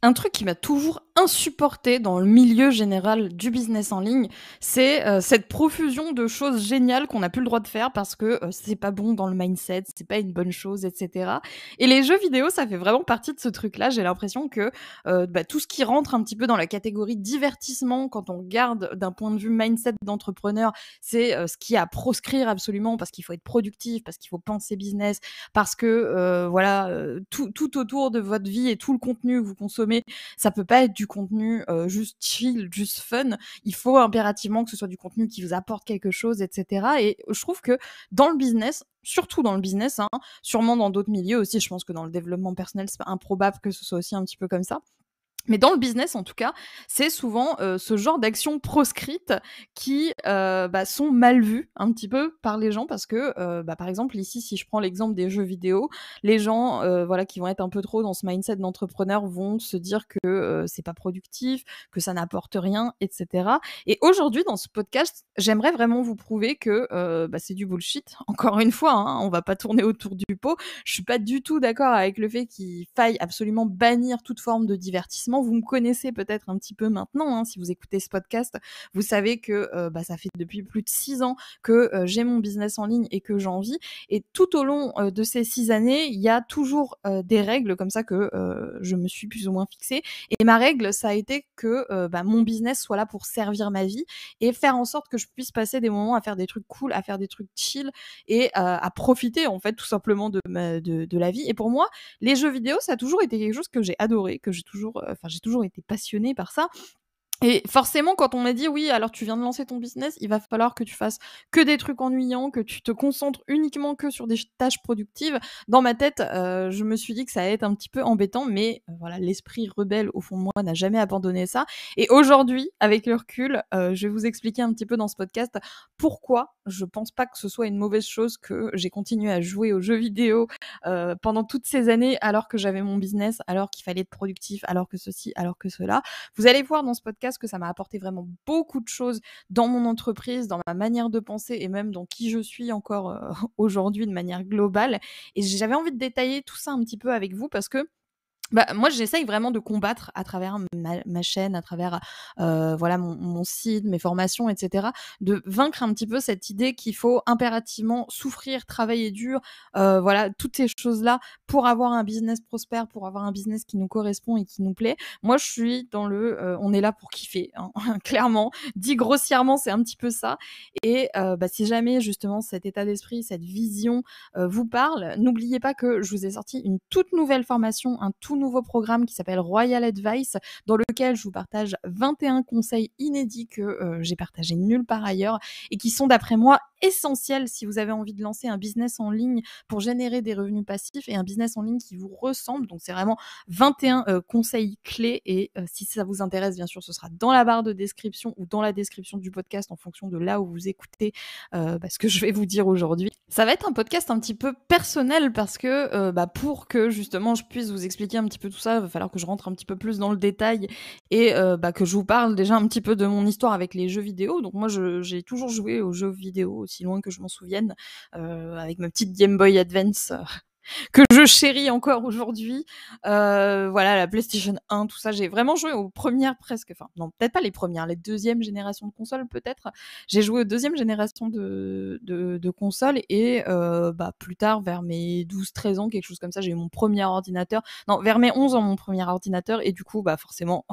Un truc qui m'a toujours insupporté dans le milieu général du business en ligne, c'est, cette profusion de choses géniales qu'on n'a plus le droit de faire parce que, c'est pas bon dans le mindset, c'est pas une bonne chose et cetera et les jeux vidéo, ça fait vraiment partie de ce truc-là. J'ai l'impression que, tout ce qui rentre un petit peu dans la catégorie divertissement quand on regarde d'un point de vue mindset d'entrepreneur, c'est, ce qui est à proscrire absolument parce qu'il faut être productif, parce qu'il faut penser business, parce que, tout autour de votre vie et tout le contenu que vous consommez, ça peut pas être du contenu juste chill, juste fun. Il faut impérativement que ce soit du contenu qui vous apporte quelque chose, etc. Et je trouve que dans le business, surtout dans le business, hein, sûrement dans d'autres milieux aussi, je pense que dans le développement personnel, c'est pas improbable que ce soit aussi un petit peu comme ça. Mais dans le business, en tout cas, c'est souvent, ce genre d'actions proscrites qui, sont mal vues un petit peu par les gens parce que, par exemple, ici, si je prends l'exemple des jeux vidéo, les gens, qui vont être un peu trop dans ce mindset d'entrepreneur vont se dire que, c'est pas productif, que ça n'apporte rien et cetera et aujourd'hui, dans ce podcast, j'aimerais vraiment vous prouver que, c'est du bullshit. Encore une fois, hein, on va pas tourner autour du pot. Je suis pas du tout d'accord avec le fait qu'il faille absolument bannir toute forme de divertissement. Vous me connaissez peut-être un petit peu maintenant, hein, si vous écoutez ce podcast, vous savez que ça fait depuis plus de 6 ans que j'ai mon business en ligne et que j'en vis. Et tout au long de ces 6 années, il y a toujours des règles comme ça que je me suis plus ou moins fixée. Et ma règle, ça a été que mon business soit là pour servir ma vie et faire en sorte que je puisse passer des moments à faire des trucs cool, à faire des trucs chill et à profiter en fait tout simplement de la vie. Et pour moi, les jeux vidéo, ça a toujours été quelque chose que j'ai adoré, que j'ai toujours été passionnée par ça. Et forcément, quand on m'a dit: «Oui, alors tu viens de lancer ton business, il va falloir que tu fasses que des trucs ennuyants, que tu te concentres uniquement que sur des tâches productives», dans ma tête, je me suis dit que ça allait être un petit peu embêtant, mais voilà, l'esprit rebelle au fond de moi n'a jamais abandonné ça. Et aujourd'hui, avec le recul, je vais vous expliquer un petit peu dans ce podcast pourquoi je pense pas que ce soit une mauvaise chose que j'ai continué à jouer aux jeux vidéo, pendant toutes ces années alors que j'avais mon business, alors qu'il fallait être productif, alors que ceci, alors que cela. Vous allez voir dans ce podcast que ça m'a apporté vraiment beaucoup de choses dans mon entreprise, dans ma manière de penser et même dans qui je suis encore aujourd'hui de manière globale. Et j'avais envie de détailler tout ça un petit peu avec vous parce que moi, j'essaye vraiment de combattre à travers ma chaîne, à travers, mon site, mes formations et cetera, de vaincre un petit peu cette idée qu'il faut impérativement souffrir, travailler dur, toutes ces choses-là pour avoir un business prospère, pour avoir un business qui nous correspond et qui nous plaît. Moi, je suis dans on est là pour kiffer, hein, clairement. Dit grossièrement, c'est un petit peu ça et si jamais justement cet état d'esprit, cette vision, vous parle, n'oubliez pas que je vous ai sorti une toute nouvelle formation, un tout nouveau programme qui s'appelle Royal Advice, dans lequel je vous partage 21 conseils inédits que j'ai partagés nulle part ailleurs et qui sont d'après moi essentiels si vous avez envie de lancer un business en ligne pour générer des revenus passifs et un business en ligne qui vous ressemble. Donc c'est vraiment 21 conseils clés et si ça vous intéresse, bien sûr, ce sera dans la barre de description ou dans la description du podcast en fonction de là où vous écoutez ce que je vais vous dire aujourd'hui. Ça va être un podcast un petit peu personnel parce que pour que justement je puisse vous expliquer un petit peu tout ça, il va falloir que je rentre un petit peu plus dans le détail et que je vous parle déjà un petit peu de mon histoire avec les jeux vidéo. Donc moi, j'ai toujours joué aux jeux vidéo aussi loin que je m'en souvienne, avec ma petite Game Boy Advance que je chéris encore aujourd'hui. La PlayStation 1, tout ça, j'ai vraiment joué aux premières presque, enfin non, peut-être pas les premières, les deuxièmes générations de consoles peut-être. J'ai joué aux deuxième génération de consoles et plus tard, vers mes 12-13 ans, quelque chose comme ça, j'ai eu mon premier ordinateur. Non, vers mes 11 ans, mon premier ordinateur et du coup, forcément,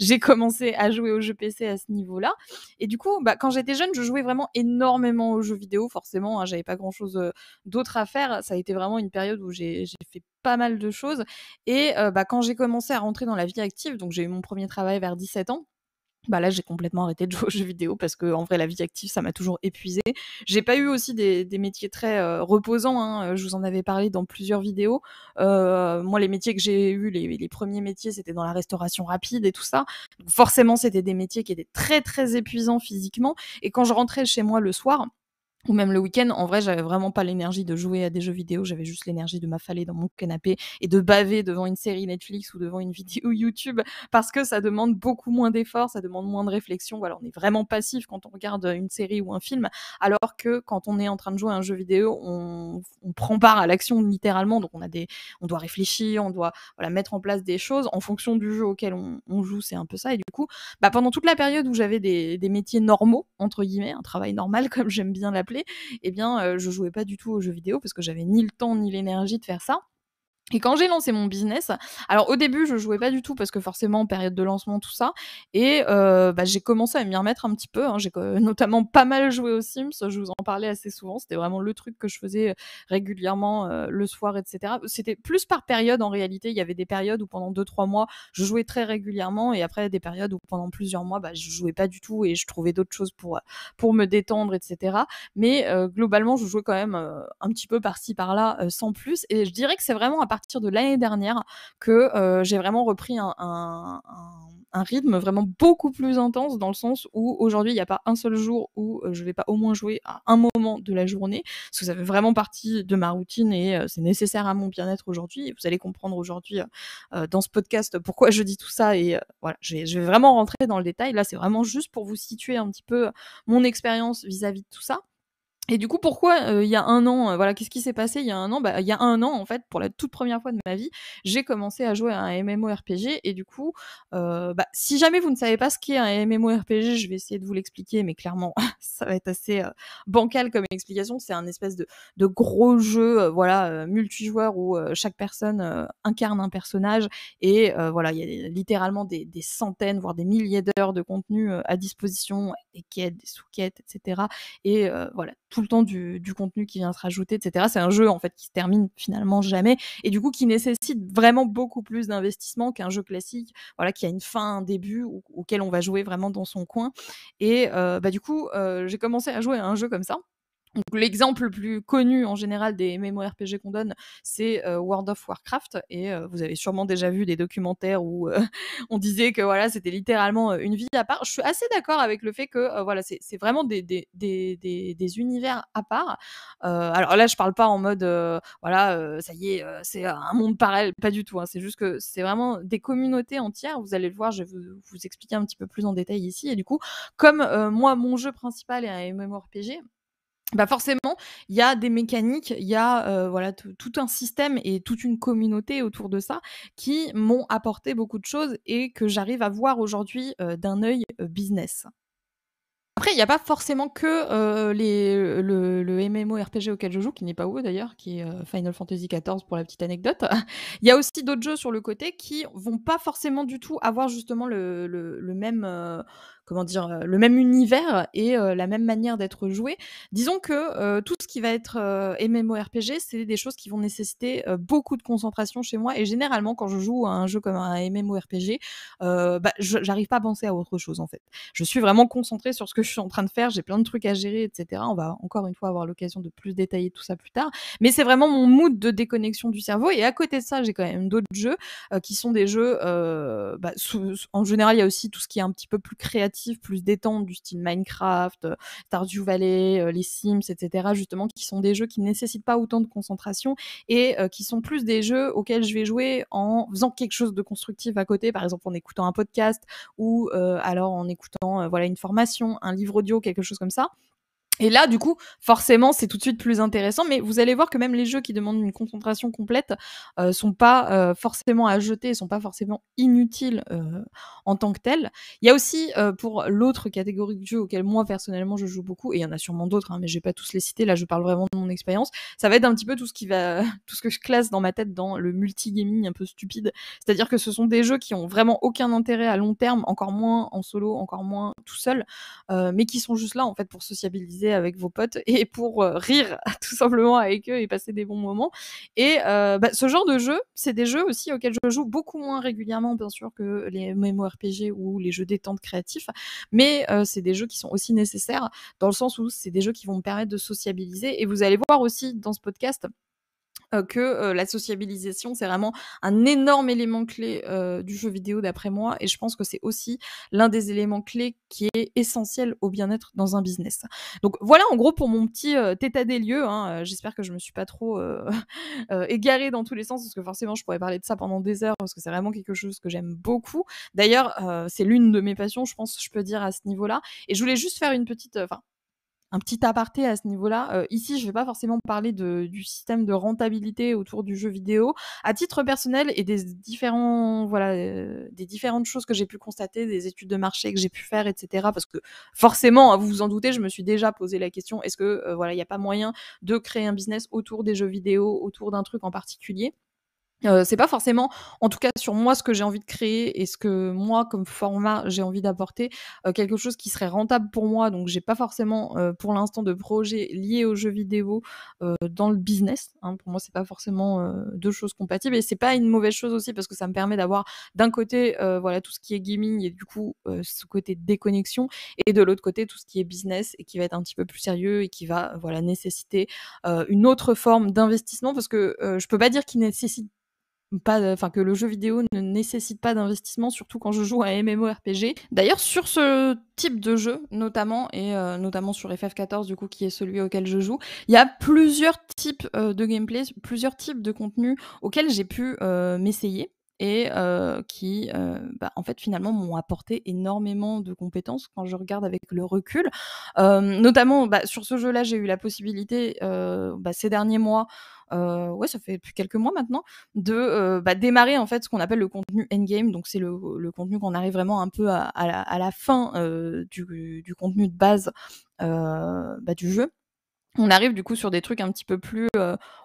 j'ai commencé à jouer aux jeux PC à ce niveau-là. Et du coup, quand j'étais jeune, je jouais vraiment énormément aux jeux vidéo, forcément, hein, j'avais pas grand-chose d'autre à faire. Ça a été vraiment une période où j'ai fait pas mal de choses et quand j'ai commencé à rentrer dans la vie active, donc j'ai eu mon premier travail vers 17 ans, là, j'ai complètement arrêté de jouer aux jeux vidéo parce que en vrai, la vie active, ça m'a toujours épuisée. J'ai pas eu aussi des métiers très reposants, hein. Je vous en avais parlé dans plusieurs vidéos. Moi, les métiers que j'ai eus, les premiers métiers, c'était dans la restauration rapide et tout ça. Donc forcément, c'était des métiers qui étaient très, très épuisants physiquement. Et quand je rentrais chez moi le soir, ou même le week-end, en vrai, j'avais vraiment pas l'énergie de jouer à des jeux vidéo, j'avais juste l'énergie de m'affaler dans mon canapé et de baver devant une série Netflix ou devant une vidéo YouTube, parce que ça demande beaucoup moins d'efforts, ça demande moins de réflexion. Voilà, on est vraiment passif quand on regarde une série ou un film, alors que quand on est en train de jouer à un jeu vidéo, on prend part à l'action littéralement, donc on doit réfléchir, on doit voilà, mettre en place des choses en fonction du jeu auquel on joue, c'est un peu ça. Et du coup, pendant toute la période où j'avais des métiers normaux, entre guillemets, un travail normal comme j'aime bien l'appeler, eh bien, je jouais pas du tout aux jeux vidéo parce que j'avais ni le temps ni l'énergie de faire ça. Et quand j'ai lancé mon business, alors au début, je jouais pas du tout parce que forcément, période de lancement, tout ça. Et j'ai commencé à m'y remettre un petit peu, hein. J'ai notamment pas mal joué aux Sims, je vous en parlais assez souvent. C'était vraiment le truc que je faisais régulièrement le soir, etc. C'était plus par période en réalité. Il y avait des périodes où pendant 2-3 mois, je jouais très régulièrement et après des périodes où pendant plusieurs mois, je jouais pas du tout et je trouvais d'autres choses pour me détendre, etc. Mais globalement, je jouais quand même un petit peu par-ci par-là, sans plus. Et je dirais que c'est vraiment à partir de l'année dernière que j'ai vraiment repris un rythme vraiment beaucoup plus intense, dans le sens où aujourd'hui il n'y a pas un seul jour où je vais pas au moins jouer à un moment de la journée, parce que ça fait vraiment partie de ma routine et c'est nécessaire à mon bien-être aujourd'hui. Et vous allez comprendre aujourd'hui dans ce podcast pourquoi je dis tout ça et voilà, je vais vraiment rentrer dans le détail. Là, c'est vraiment juste pour vous situer un petit peu mon expérience vis-à-vis de tout ça. Et du coup, pourquoi il y a un an, voilà, qu'est-ce qui s'est passé il y a un an? Il y a un an, en fait, pour la toute première fois de ma vie, j'ai commencé à jouer à un MMORPG. Et du coup, si jamais vous ne savez pas ce qu'est un MMORPG, je vais essayer de vous l'expliquer, mais clairement, ça va être assez bancal comme explication. C'est un espèce de gros jeu, voilà, multijoueur où chaque personne incarne un personnage et voilà, il y a littéralement des centaines, voire des milliers d'heures de contenu à disposition, des quêtes, des sous-quêtes, etc. Et voilà, tout le temps du contenu qui vient se rajouter, etc. C'est un jeu en fait qui se termine finalement jamais et du coup qui nécessite vraiment beaucoup plus d'investissement qu'un jeu classique, voilà, qui a une fin, un début auquel on va jouer vraiment dans son coin. Et du coup, j'ai commencé à jouer à un jeu comme ça. Donc l'exemple le plus connu en général des MMORPG qu'on donne, c'est World of Warcraft. Et vous avez sûrement déjà vu des documentaires où on disait que voilà, c'était littéralement une vie à part. Je suis assez d'accord avec le fait que voilà, c'est vraiment des univers à part. Alors là, je parle pas en mode voilà, ça y est, c'est un monde parallèle, pas du tout, hein. C'est juste que c'est vraiment des communautés entières. Vous allez le voir, je vais vous expliquer un petit peu plus en détail ici. Et du coup, comme moi, mon jeu principal est un MMORPG, forcément, il y a des mécaniques, il y a voilà tout un système et toute une communauté autour de ça qui m'ont apporté beaucoup de choses et que j'arrive à voir aujourd'hui d'un œil business. Après, il n'y a pas forcément que le MMORPG auquel je joue, qui n'est pas WoW d'ailleurs, qui est Final Fantasy XIV pour la petite anecdote. Il y a aussi d'autres jeux sur le côté qui vont pas forcément du tout avoir justement le même, comment dire, le même univers et la même manière d'être joué. Disons que tout ce qui va être MMORPG, c'est des choses qui vont nécessiter beaucoup de concentration chez moi. Et généralement, quand je joue à un jeu comme un MMORPG, j'arrive pas à penser à autre chose en fait. Je suis vraiment concentrée sur ce que je suis en train de faire, j'ai plein de trucs à gérer, etc. On va encore une fois avoir l'occasion de plus détailler tout ça plus tard. Mais c'est vraiment mon mood de déconnexion du cerveau. Et à côté de ça, j'ai quand même d'autres jeux qui sont des jeux, en général, il y a aussi tout ce qui est un petit peu plus créatif, plus détente, du style Minecraft, Stardew Valley, les Sims, etc. Justement, qui sont des jeux qui ne nécessitent pas autant de concentration et qui sont plus des jeux auxquels je vais jouer en faisant quelque chose de constructif à côté, par exemple en écoutant un podcast ou alors en écoutant voilà, une formation, un livre audio, quelque chose comme ça. Et là, du coup, forcément, c'est tout de suite plus intéressant. Mais vous allez voir que même les jeux qui demandent une concentration complète sont pas forcément à jeter, sont pas forcément inutiles en tant que tels. Il y a aussi pour l'autre catégorie de jeux auxquels moi personnellement je joue beaucoup, et il y en a sûrement d'autres, hein, mais je vais pas tous les citer. Là, je parle vraiment de mon expérience. Ça va être un petit peu tout ce qui va, tout ce que je classe dans ma tête dans le multigaming un peu stupide. C'est-à-dire que ce sont des jeux qui ont vraiment aucun intérêt à long terme, encore moins en solo, encore moins tout seul, mais qui sont juste là en fait pour sociabiliser avec vos potes et pour rire tout simplement avec eux et passer des bons moments. Et ce genre de jeu, c'est des jeux aussi auxquels je joue beaucoup moins régulièrement bien sûr que les MMORPG ou les jeux détente créatifs, mais c'est des jeux qui sont aussi nécessaires dans le sens où c'est des jeux qui vont me permettre de sociabiliser. Et vous allez voir aussi dans ce podcast que la sociabilisation, c'est vraiment un énorme élément clé du jeu vidéo d'après moi et je pense que c'est aussi l'un des éléments clés qui est essentiel au bien-être dans un business. Donc voilà en gros pour mon petit état des lieux, hein, j'espère que je me suis pas trop égarée dans tous les sens parce que forcément je pourrais parler de ça pendant des heures parce que c'est vraiment quelque chose que j'aime beaucoup. D'ailleurs, c'est l'une de mes passions, je pense, je peux dire à ce niveau-là. Et je voulais juste faire une petite, un petit aparté à ce niveau-là. Ici, je vais pas forcément parler du système de rentabilité autour du jeu vidéo. À titre personnel et des différents, voilà, des différentes choses que j'ai pu constater, des études de marché que j'ai pu faire, etc. Parce que forcément, vous vous en doutez, je me suis déjà posé la question est-ce que voilà, il n'y a pas moyen de créer un business autour des jeux vidéo, autour d'un truc en particulier. C'est pas forcément, en tout cas sur moi, ce que j'ai envie de créer et ce que moi, comme format, j'ai envie d'apporter, quelque chose qui serait rentable pour moi. Donc j'ai pas forcément, pour l'instant de projet lié aux jeux vidéo, dans le business, hein. Pour moi, c'est pas forcément, 2 choses compatibles et c'est pas une mauvaise chose aussi parce que ça me permet d'avoir d'un côté, voilà, tout ce qui est gaming et du coup, ce côté déconnexion et de l'autre côté, tout ce qui est business et qui va être un petit peu plus sérieux et qui va, voilà, nécessiter, une autre forme d'investissement parce que, je peux pas dire qu'il nécessite pas, enfin que le jeu vidéo ne nécessite pas d'investissement, surtout quand je joue à un MMORPG. D'ailleurs, sur ce type de jeu, notamment, et notamment sur FF14, du coup, qui est celui auquel je joue, il y a plusieurs types de gameplay, plusieurs types de contenus auxquels j'ai pu m'essayer et qui, en fait, finalement, m'ont apporté énormément de compétences quand je regarde avec le recul. Notamment, sur ce jeu-là, j'ai eu la possibilité, ces derniers mois, ouais, ça fait depuis quelques mois maintenant, de démarrer en fait ce qu'on appelle le contenu endgame. Donc c'est le contenu qu'on arrive vraiment un peu à la fin du contenu de base du jeu. On arrive du coup sur des trucs un petit peu plus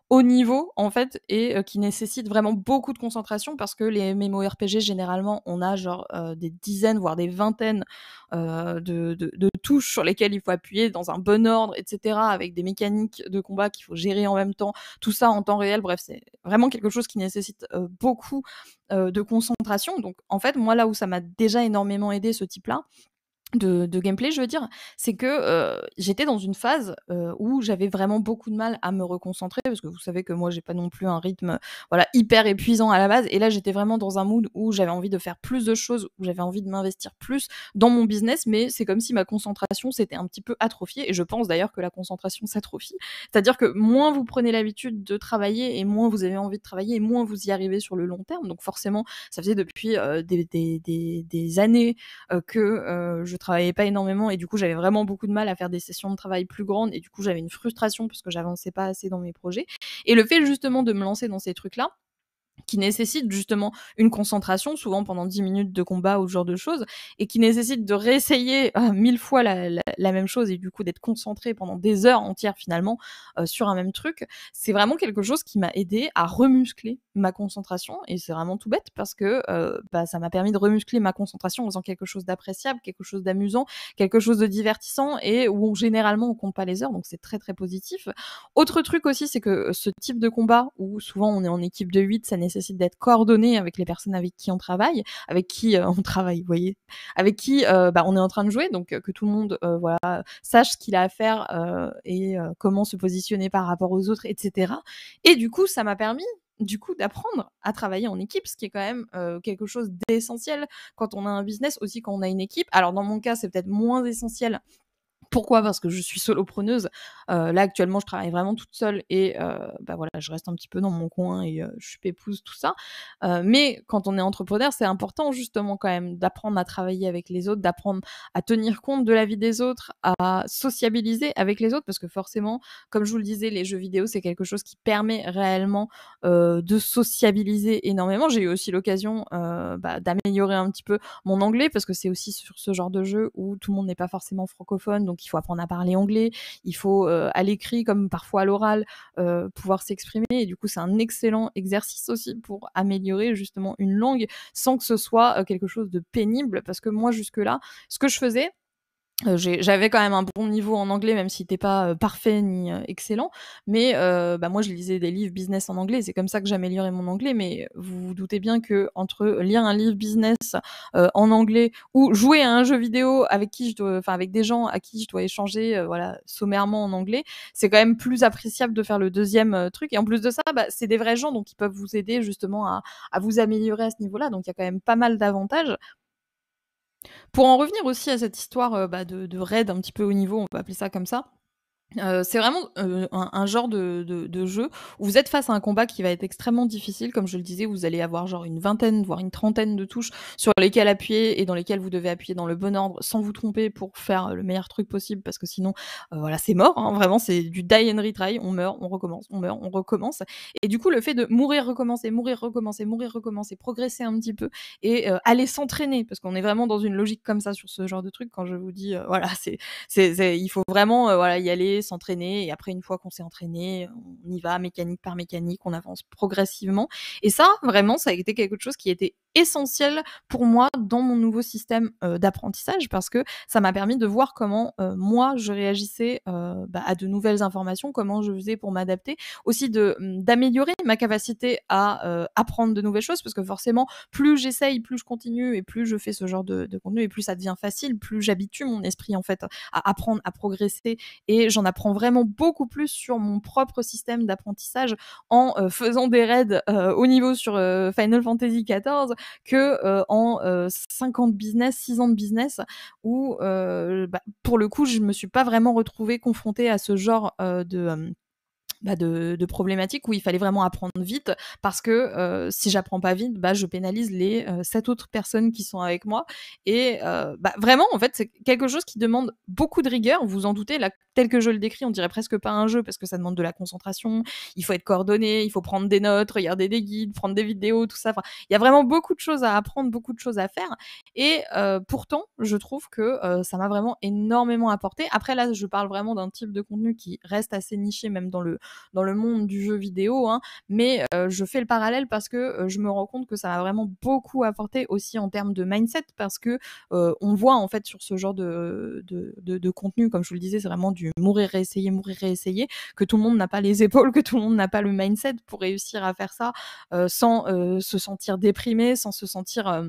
haut niveau en fait et qui nécessitent vraiment beaucoup de concentration parce que les MMORPG généralement on a genre des dizaines voire des vingtaines de touches sur lesquelles il faut appuyer dans un bon ordre, etc., avec des mécaniques de combat qu'il faut gérer en même temps, tout ça en temps réel. Bref, c'est vraiment quelque chose qui nécessite beaucoup de concentration. Donc en fait moi là où ça m'a déjà énormément aidé ce type là de gameplay, je veux dire, c'est que j'étais dans une phase où j'avais vraiment beaucoup de mal à me reconcentrer parce que vous savez que moi j'ai pas non plus un rythme voilà hyper épuisant à la base et là j'étais vraiment dans un mood où j'avais envie de faire plus de choses, où j'avais envie de m'investir plus dans mon business, mais c'est comme si ma concentration s'était un petit peu atrophiée et je pense d'ailleurs que la concentration s'atrophie. C'est-à-dire que moins vous prenez l'habitude de travailler et moins vous avez envie de travailler et moins vous y arrivez sur le long terme. Donc forcément, ça faisait depuis des années que je travaillais pas énormément et du coup j'avais vraiment beaucoup de mal à faire des sessions de travail plus grandes et du coup j'avais une frustration parce que j'avançais pas assez dans mes projets. Et le fait justement de me lancer dans ces trucs-là, qui nécessite justement une concentration, souvent pendant 10 minutes de combat ou ce genre de choses, et qui nécessite de réessayer 1000 fois la même chose et du coup d'être concentré pendant des heures entières finalement sur un même truc, c'est vraiment quelque chose qui m'a aidé à remuscler ma concentration et c'est vraiment tout bête parce que ça m'a permis de remuscler ma concentration en faisant quelque chose d'appréciable, quelque chose d'amusant, quelque chose de divertissant et où généralement on compte pas les heures, donc c'est très très positif. Autre truc aussi, c'est que ce type de combat où souvent on est en équipe de 8, ça nécessite d'être coordonné avec les personnes avec qui on travaille, avec qui on travaille, vous voyez, avec qui on est en train de jouer, donc que tout le monde voilà sache ce qu'il a à faire et comment se positionner par rapport aux autres, etc. Et du coup, ça m'a permis du coup d'apprendre à travailler en équipe, ce qui est quand même quelque chose d'essentiel quand on a un business, aussi quand on a une équipe. Alors dans mon cas, c'est peut-être moins essentiel. Pourquoi? Parce que je suis solopreneuse. Là, actuellement, je travaille vraiment toute seule et voilà, je reste un petit peu dans mon coin et je suis pépouse, tout ça. Mais quand on est entrepreneur, c'est important justement quand même d'apprendre à travailler avec les autres, d'apprendre à tenir compte de la vie des autres, à sociabiliser avec les autres parce que forcément, comme je vous le disais, les jeux vidéo, c'est quelque chose qui permet réellement de sociabiliser énormément. J'ai eu aussi l'occasion d'améliorer un petit peu mon anglais parce que c'est aussi sur ce genre de jeu où tout le monde n'est pas forcément francophone, donc il faut apprendre à parler anglais, il faut à l'écrit comme parfois à l'oral pouvoir s'exprimer et du coup c'est un excellent exercice aussi pour améliorer justement une langue sans que ce soit quelque chose de pénible parce que moi jusque là ce que je faisais J'avais quand même un bon niveau en anglais, même s'il était pas, parfait ni, excellent. Mais, bah, moi, je lisais des livres business en anglais. C'est comme ça que j'améliorais mon anglais. Mais vous vous doutez bien qu'entre lire un livre business, en anglais ou jouer à un jeu vidéo avec des gens à qui je dois échanger, voilà, sommairement en anglais, c'est quand même plus appréciable de faire le deuxième truc. Et en plus de ça, bah, c'est des vrais gens, donc ils peuvent vous aider justement à vous améliorer à ce niveau-là. Donc il y a quand même pas mal d'avantages. Pour en revenir aussi à cette histoire, bah, de raid un petit peu haut niveau, on peut appeler ça comme ça. C'est vraiment, un genre de jeu où vous êtes face à un combat qui va être extrêmement difficile. Comme je le disais, vous allez avoir genre une vingtaine, voire une trentaine de touches sur lesquelles appuyer et dans lesquelles vous devez appuyer dans le bon ordre sans vous tromper pour faire le meilleur truc possible parce que sinon, voilà, c'est mort, hein. Vraiment, c'est du die and retry. On meurt, on recommence, on meurt, on recommence. Et du coup, le fait de mourir, recommencer, mourir, recommencer, mourir, recommencer, progresser un petit peu et aller s'entraîner parce qu'on est vraiment dans une logique comme ça sur ce genre de truc. Quand je vous dis, voilà, il faut vraiment voilà, y aller, s'entraîner et après une fois qu'on s'est entraîné, on y va mécanique par mécanique, on avance progressivement et ça vraiment ça a été quelque chose qui était essentiel pour moi dans mon nouveau système d'apprentissage parce que ça m'a permis de voir comment moi je réagissais bah, à de nouvelles informations, comment je faisais pour m'adapter, aussi d'améliorer ma capacité à apprendre de nouvelles choses parce que forcément plus j'essaye, plus je continue et plus je fais ce genre de contenu et plus ça devient facile, plus j'habitue mon esprit en fait à apprendre, à progresser et j'en apprends vraiment beaucoup plus sur mon propre système d'apprentissage en faisant des raids au niveau sur Final Fantasy XIV que en 50 business, 6 ans de business où bah, pour le coup je me suis pas vraiment retrouvée confrontée à ce genre de problématiques où il fallait vraiment apprendre vite parce que si j'apprends pas vite, bah, je pénalise les 7 autres personnes qui sont avec moi et bah, vraiment en fait c'est quelque chose qui demande beaucoup de rigueur, vous vous en doutez là tel que je le décris on dirait presque pas un jeu parce que ça demande de la concentration, il faut être coordonné, il faut prendre des notes, regarder des guides, prendre des vidéos, tout ça, enfin il y a vraiment beaucoup de choses à apprendre, beaucoup de choses à faire et pourtant je trouve que ça m'a vraiment énormément apporté. Après là je parle vraiment d'un type de contenu qui reste assez niché même dans le monde du jeu vidéo, hein, mais je fais le parallèle parce que je me rends compte que ça m'a vraiment beaucoup apporté aussi en termes de mindset parce que on voit en fait sur ce genre de contenu, comme je vous le disais, c'est vraiment du mourir, réessayer, que tout le monde n'a pas les épaules, que tout le monde n'a pas le mindset pour réussir à faire ça sans se sentir déprimé, sans se sentir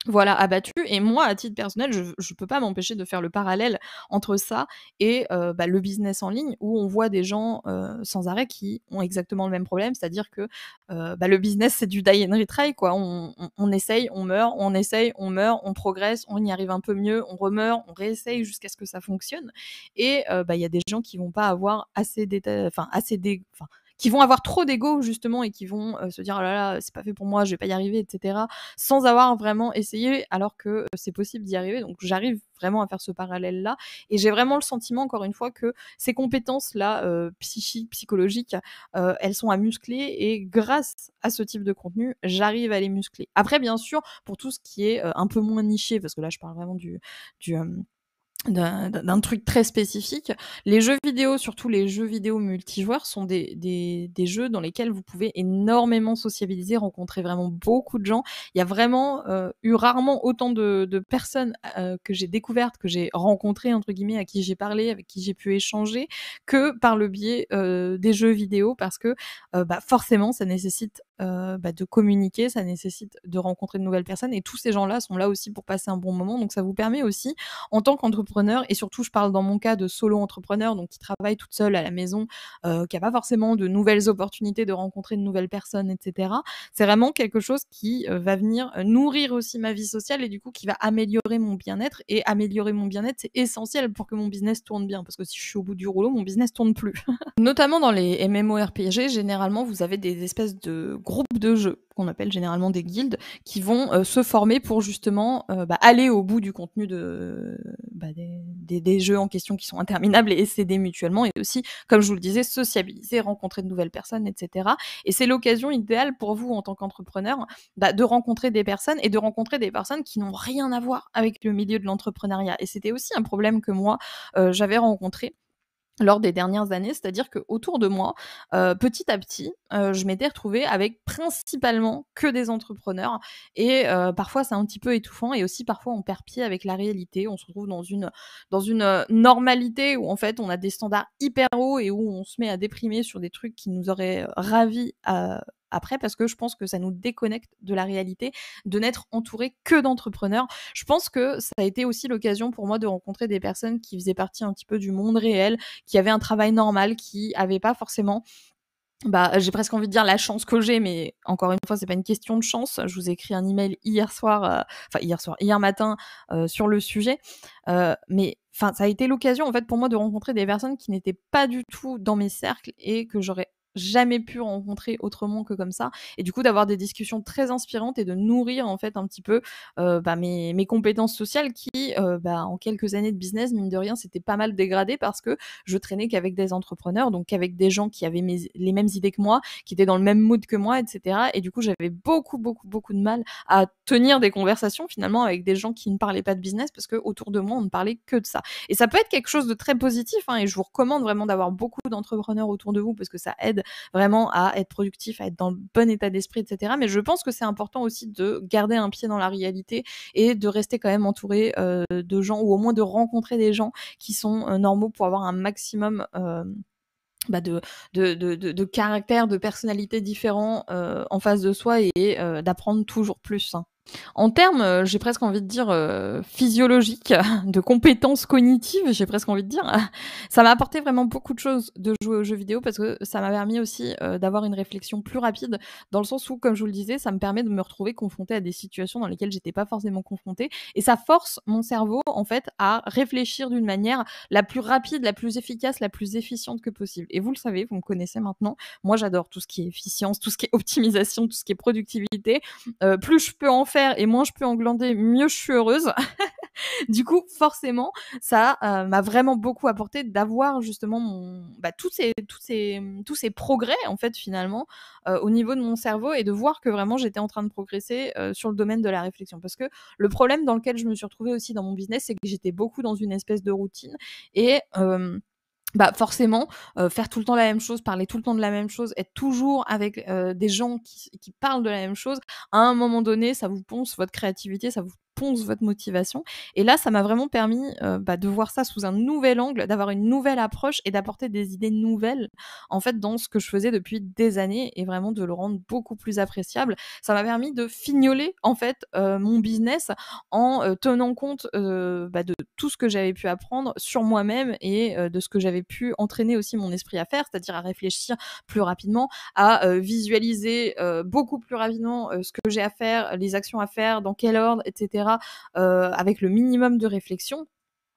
voilà, abattu et moi, à titre personnel, je peux pas m'empêcher de faire le parallèle entre ça et bah, le business en ligne où on voit des gens, sans arrêt qui ont exactement le même problème. C'est-à-dire que, bah, le business, c'est du die and retry, quoi. On essaye, on meurt, on essaye, on meurt, on progresse, on y arrive un peu mieux, on remeurt, on réessaye jusqu'à ce que ça fonctionne et bah, il y a des gens qui vont pas avoir qui vont avoir trop d'ego justement et qui vont se dire: «Oh là là, c'est pas fait pour moi, je vais pas y arriver» et cetera sans avoir vraiment essayé alors que c'est possible d'y arriver. Donc j'arrive vraiment à faire ce parallèle-là et j'ai vraiment le sentiment encore une fois que ces compétences-là psychiques, psychologiques, elles sont à muscler et grâce à ce type de contenu, j'arrive à les muscler. Après bien sûr, pour tout ce qui est un peu moins niché, parce que là je parle vraiment du d'un truc très spécifique. Les jeux vidéo, surtout les jeux vidéo multijoueurs, sont des jeux dans lesquels vous pouvez énormément sociabiliser, rencontrer vraiment beaucoup de gens. Il y a vraiment eu rarement autant de personnes que j'ai découvertes, que j'ai rencontrées, entre guillemets, à qui j'ai parlé, avec qui j'ai pu échanger, que par le biais des jeux vidéo, parce que bah, forcément, ça nécessite bah, de communiquer, ça nécessite de rencontrer de nouvelles personnes, et tous ces gens-là sont là aussi pour passer un bon moment. Donc ça vous permet aussi en tant qu'entrepreneur et surtout je parle dans mon cas de solo entrepreneur donc qui travaille toute seule à la maison, qui a pas forcément de nouvelles opportunités de rencontrer de nouvelles personnes et cetera. C'est vraiment quelque chose qui, va venir, nourrir aussi ma vie sociale et du coup qui va améliorer mon bien-être et améliorer mon bien-être, c'est essentiel pour que mon business tourne bien parce que si je suis au bout du rouleau, mon business tourne plus. Notamment dans les MMORPG, généralement, vous avez des espèces de groupes de jeux qu'on appelle généralement des guildes qui vont se former pour justement bah, aller au bout du contenu bah, des jeux en question qui sont interminables et s'aider mutuellement et aussi, comme je vous le disais, sociabiliser, rencontrer de nouvelles personnes, etc. Et c'est l'occasion idéale pour vous en tant qu'entrepreneur bah, de rencontrer des personnes et de rencontrer des personnes qui n'ont rien à voir avec le milieu de l'entrepreneuriat. Et c'était aussi un problème que moi j'avais rencontré lors des dernières années. C'est-à-dire qu'autour de moi, petit à petit, je m'étais retrouvée avec principalement que des entrepreneurs et parfois c'est un petit peu étouffant et aussi parfois on perd pied avec la réalité. On se retrouve dans une normalité où en fait on a des standards hyper hauts et où on se met à déprimer sur des trucs qui nous auraient ravis, après parce que je pense que ça nous déconnecte de la réalité de n'être entouré que d'entrepreneurs. Je pense que ça a été aussi l'occasion pour moi de rencontrer des personnes qui faisaient partie un petit peu du monde réel, qui avaient un travail normal, qui avaient pas forcément, j'ai presque envie de dire la chance que j'ai, mais encore une fois, c'est pas une question de chance. Je vous ai écrit un email hier matin, sur le sujet. Mais enfin, ça a été l'occasion en fait pour moi de rencontrer des personnes qui n'étaient pas du tout dans mes cercles et que j'aurais jamais pu rencontrer autrement que comme ça. Et du coup, d'avoir des discussions très inspirantes et de nourrir en fait un petit peu mes compétences sociales qui, en quelques années de business, mine de rien, c'était pas mal dégradé parce que je traînais qu'avec des entrepreneurs, donc qu'avec des gens qui avaient les mêmes idées que moi, qui étaient dans le même mood que moi, etc. Et du coup, j'avais beaucoup, beaucoup, beaucoup de mal à tenir des conversations finalement avec des gens qui ne parlaient pas de business parce que autour de moi, on ne parlait que de ça. Et ça peut être quelque chose de très positif, hein, et je vous recommande vraiment d'avoir beaucoup d'entrepreneurs autour de vous parce que ça aide vraiment à être productif, à être dans le bon état d'esprit, etc. Mais je pense que c'est important aussi de garder un pied dans la réalité et de rester quand même entouré de gens ou au moins de rencontrer des gens qui sont normaux pour avoir un maximum de caractères, de personnalités différents en face de soi et d'apprendre toujours plus, hein. En termes, j'ai presque envie de dire, physiologiques, de compétences cognitives, j'ai presque envie de dire, ça m'a apporté vraiment beaucoup de choses de jouer aux jeux vidéo parce que ça m'a permis aussi, d'avoir une réflexion plus rapide dans le sens où, comme je vous le disais, ça me permet de me retrouver confrontée à des situations dans lesquelles j'étais pas forcément confrontée et ça force mon cerveau, en fait, à réfléchir d'une manière la plus rapide, la plus efficace, la plus efficiente que possible et vous le savez, vous me connaissez maintenant, moi j'adore tout ce qui est efficience, tout ce qui est optimisation, tout ce qui est productivité. Plus je peux en faire et moins je peux en glander, mieux je suis heureuse. Du coup, forcément, ça m'a vraiment beaucoup apporté d'avoir justement tous ces progrès en fait finalement au niveau de mon cerveau et de voir que vraiment j'étais en train de progresser sur le domaine de la réflexion. Parce que le problème dans lequel je me suis retrouvée aussi dans mon business, c'est que j'étais beaucoup dans une espèce de routine et forcément, faire tout le temps la même chose, parler tout le temps de la même chose, être toujours avec des gens qui parlent de la même chose, à un moment donné, ça vous ponce votre créativité, ça vous ponce votre motivation. Et là, ça m'a vraiment permis de voir ça sous un nouvel angle, d'avoir une nouvelle approche et d'apporter des idées nouvelles, en fait, dans ce que je faisais depuis des années et vraiment de le rendre beaucoup plus appréciable. Ça m'a permis de fignoler, en fait, mon business en tenant compte de tout ce que j'avais pu apprendre sur moi-même et de ce que j'avais pu entraîner aussi mon esprit à faire, c'est-à-dire à réfléchir plus rapidement, à visualiser beaucoup plus rapidement ce que j'ai à faire, les actions à faire, dans quel ordre, etc., avec le minimum de réflexion.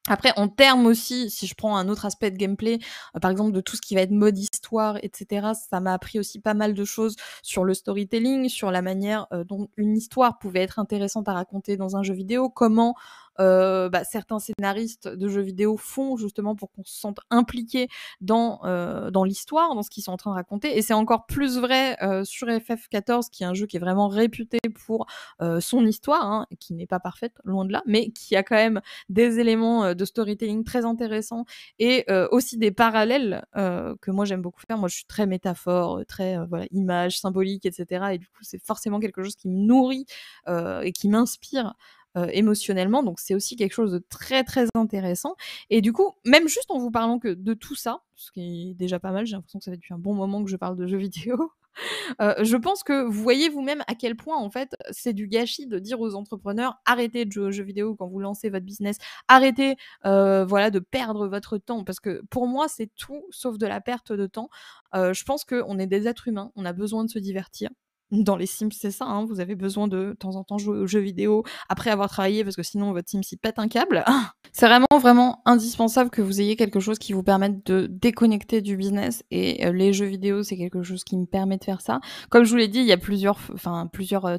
Après, en termes aussi, si je prends un autre aspect de gameplay, par exemple de tout ce qui va être mode histoire, etc., ça m'a appris aussi pas mal de choses sur le storytelling, sur la manière dont une histoire pouvait être intéressante à raconter dans un jeu vidéo, comment certains scénaristes de jeux vidéo font justement pour qu'on se sente impliqué dans l'histoire, dans ce qu'ils sont en train de raconter. Et c'est encore plus vrai sur FF14, qui est un jeu qui est vraiment réputé pour son histoire, hein, qui n'est pas parfaite, loin de là, mais qui a quand même des éléments de storytelling très intéressants et aussi des parallèles que moi j'aime beaucoup faire. Moi je suis très métaphore, très image, symbolique, etc. Et du coup c'est forcément quelque chose qui me nourrit et qui m'inspire émotionnellement. Donc c'est aussi quelque chose de très très intéressant. Et du coup, même juste en vous parlant que de tout ça, ce qui est déjà pas mal, j'ai l'impression que ça fait depuis un bon moment que je parle de jeux vidéo. Je pense que vous voyez vous-même à quel point, en fait, c'est du gâchis de dire aux entrepreneurs: «Arrêtez de jouer aux jeux vidéo quand vous lancez votre business. Arrêtez, de perdre votre temps». Parce que pour moi, c'est tout sauf de la perte de temps. Je pense qu'on est des êtres humains, on a besoin de se divertir. Dans les Sims, c'est ça, hein, vous avez besoin de temps en temps jouer aux jeux vidéo après avoir travaillé parce que sinon votre Sims, il pète un câble. C'est vraiment, vraiment indispensable que vous ayez quelque chose qui vous permette de déconnecter du business et les jeux vidéo, c'est quelque chose qui me permet de faire ça. Comme je vous l'ai dit, il y a plusieurs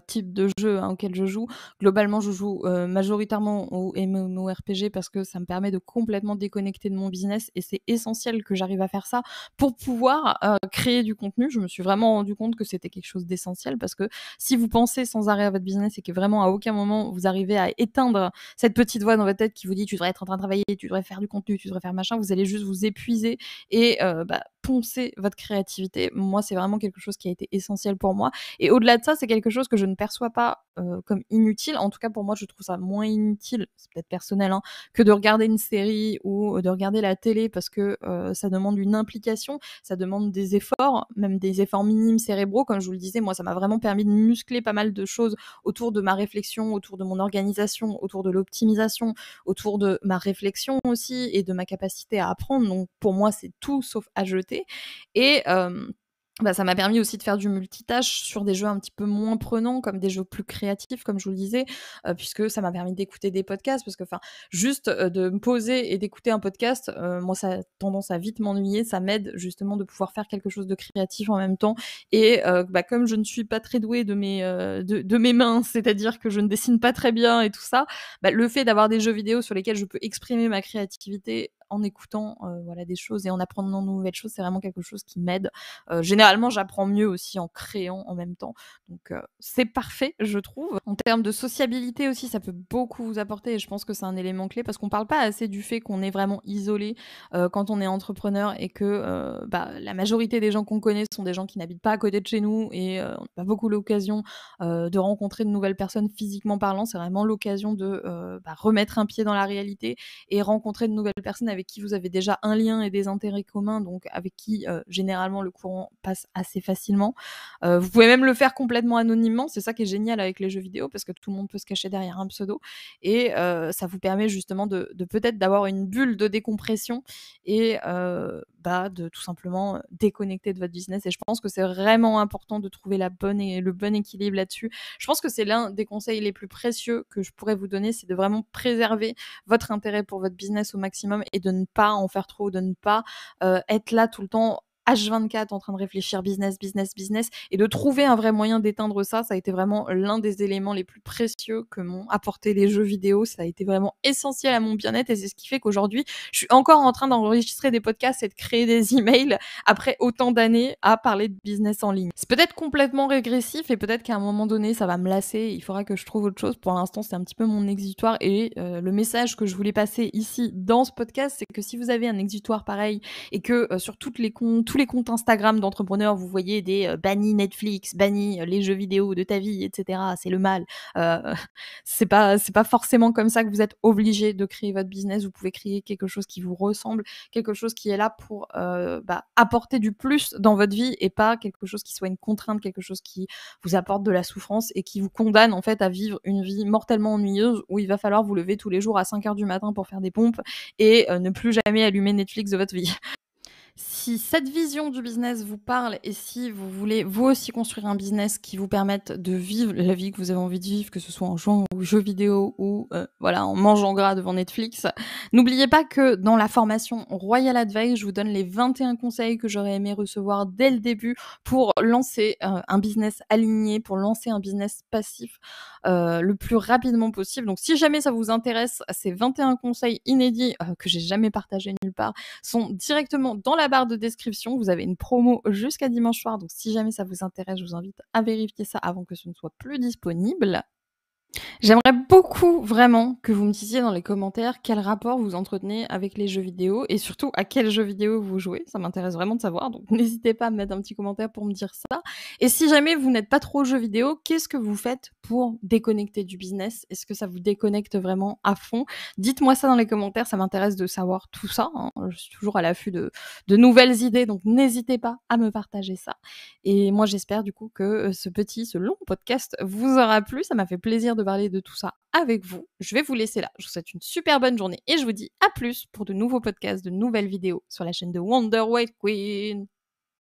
types de jeux, hein, auxquels je joue. Globalement, je joue majoritairement au MMORPG parce que ça me permet de complètement déconnecter de mon business et c'est essentiel que j'arrive à faire ça pour pouvoir créer du contenu. Je me suis vraiment rendu compte que c'était quelque chose d'essentiel essentiel parce que si vous pensez sans arrêt à votre business et que vraiment à aucun moment vous arrivez à éteindre cette petite voix dans votre tête qui vous dit tu devrais être en train de travailler, tu devrais faire du contenu, tu devrais faire machin, vous allez juste vous épuiser et poncer votre créativité. Moi, c'est vraiment quelque chose qui a été essentiel pour moi. Et au-delà de ça, c'est quelque chose que je ne perçois pas comme inutile. En tout cas, pour moi, je trouve ça moins inutile, c'est peut-être personnel, hein, que de regarder une série ou de regarder la télé parce que ça demande une implication, ça demande des efforts, même des efforts minimes cérébraux. Comme je vous le disais, moi, ça m'a vraiment permis de muscler pas mal de choses autour de ma réflexion, autour de mon organisation, autour de l'optimisation, autour de ma réflexion aussi et de ma capacité à apprendre. Donc, pour moi, c'est tout sauf à jeter. Et ça m'a permis aussi de faire du multitâche sur des jeux un petit peu moins prenants, comme des jeux plus créatifs, comme je vous le disais, puisque ça m'a permis d'écouter des podcasts, parce que juste de me poser et d'écouter un podcast, moi ça a tendance à vite m'ennuyer, ça m'aide justement de pouvoir faire quelque chose de créatif en même temps. Et comme je ne suis pas très douée de mes mains, c'est-à-dire que je ne dessine pas très bien et tout ça, le fait d'avoir des jeux vidéo sur lesquels je peux exprimer ma créativité en écoutant des choses et en apprenant de nouvelles choses, c'est vraiment quelque chose qui m'aide. Généralement, j'apprends mieux aussi en créant en même temps. Donc, c'est parfait, je trouve. En termes de sociabilité aussi, ça peut beaucoup vous apporter et je pense que c'est un élément clé parce qu'on parle pas assez du fait qu'on est vraiment isolé quand on est entrepreneur et que la majorité des gens qu'on connaît sont des gens qui n'habitent pas à côté de chez nous et on n'a pas beaucoup l'occasion de rencontrer de nouvelles personnes physiquement parlant. C'est vraiment l'occasion de remettre un pied dans la réalité et rencontrer de nouvelles personnes avec qui vous avez déjà un lien et des intérêts communs, donc avec qui généralement le courant passe assez facilement. Vous pouvez même le faire complètement anonymement, c'est ça qui est génial avec les jeux vidéo parce que tout le monde peut se cacher derrière un pseudo et ça vous permet justement de peut-être d'avoir une bulle de décompression et de tout simplement déconnecter de votre business. Et je pense que c'est vraiment important de trouver le bon équilibre là-dessus. Je pense que c'est l'un des conseils les plus précieux que je pourrais vous donner, c'est de vraiment préserver votre intérêt pour votre business au maximum et de ne pas en faire trop, de ne pas être là tout le temps H24 en train de réfléchir business, business, business et de trouver un vrai moyen d'éteindre ça. Ça a été vraiment l'un des éléments les plus précieux que m'ont apporté les jeux vidéo. Ça a été vraiment essentiel à mon bien-être et c'est ce qui fait qu'aujourd'hui, je suis encore en train d'enregistrer des podcasts et de créer des emails après autant d'années à parler de business en ligne. C'est peut-être complètement régressif et peut-être qu'à un moment donné, ça va me lasser. Il faudra que je trouve autre chose. Pour l'instant, c'est un petit peu mon exutoire et le message que je voulais passer ici dans ce podcast, c'est que si vous avez un exutoire pareil et que sur tous les comptes Instagram d'entrepreneurs, vous voyez des bannis Netflix, bannis les jeux vidéo de ta vie, etc. C'est le mal. C'est pas forcément comme ça que vous êtes obligé de créer votre business. Vous pouvez créer quelque chose qui vous ressemble, quelque chose qui est là pour apporter du plus dans votre vie et pas quelque chose qui soit une contrainte, quelque chose qui vous apporte de la souffrance et qui vous condamne en fait à vivre une vie mortellement ennuyeuse où il va falloir vous lever tous les jours à 5h du matin pour faire des pompes et ne plus jamais allumer Netflix de votre vie. Si cette vision du business vous parle et si vous voulez vous aussi construire un business qui vous permette de vivre la vie que vous avez envie de vivre, que ce soit en jouant aux jeux vidéo ou en mangeant gras devant Netflix, n'oubliez pas que dans la formation Royal Advice, je vous donne les 21 conseils que j'aurais aimé recevoir dès le début pour lancer un business aligné, pour lancer un business passif le plus rapidement possible. Donc si jamais ça vous intéresse, ces 21 conseils inédits que j'ai jamais partagés nulle part sont directement dans la barre de description. Vous avez une promo jusqu'à dimanche soir, donc si jamais ça vous intéresse, je vous invite à vérifier ça avant que ce ne soit plus disponible. J'aimerais beaucoup vraiment que vous me disiez dans les commentaires quel rapport vous entretenez avec les jeux vidéo et surtout à quels jeux vidéo vous jouez. Ça m'intéresse vraiment de savoir, donc n'hésitez pas à me mettre un petit commentaire pour me dire ça. Et si jamais vous n'êtes pas trop jeux vidéo, qu'est-ce que vous faites pour déconnecter du business? Est-ce que ça vous déconnecte vraiment à fond? Dites-moi ça dans les commentaires, ça m'intéresse de savoir tout ça, hein. Je suis toujours à l'affût de nouvelles idées, donc n'hésitez pas à me partager ça. Et moi j'espère du coup que ce long podcast vous aura plu. Ça m'a fait plaisir de parler de tout ça avec vous. Je vais vous laisser là. Je vous souhaite une super bonne journée et je vous dis à plus pour de nouveaux podcasts, de nouvelles vidéos sur la chaîne de Wonder White Queen.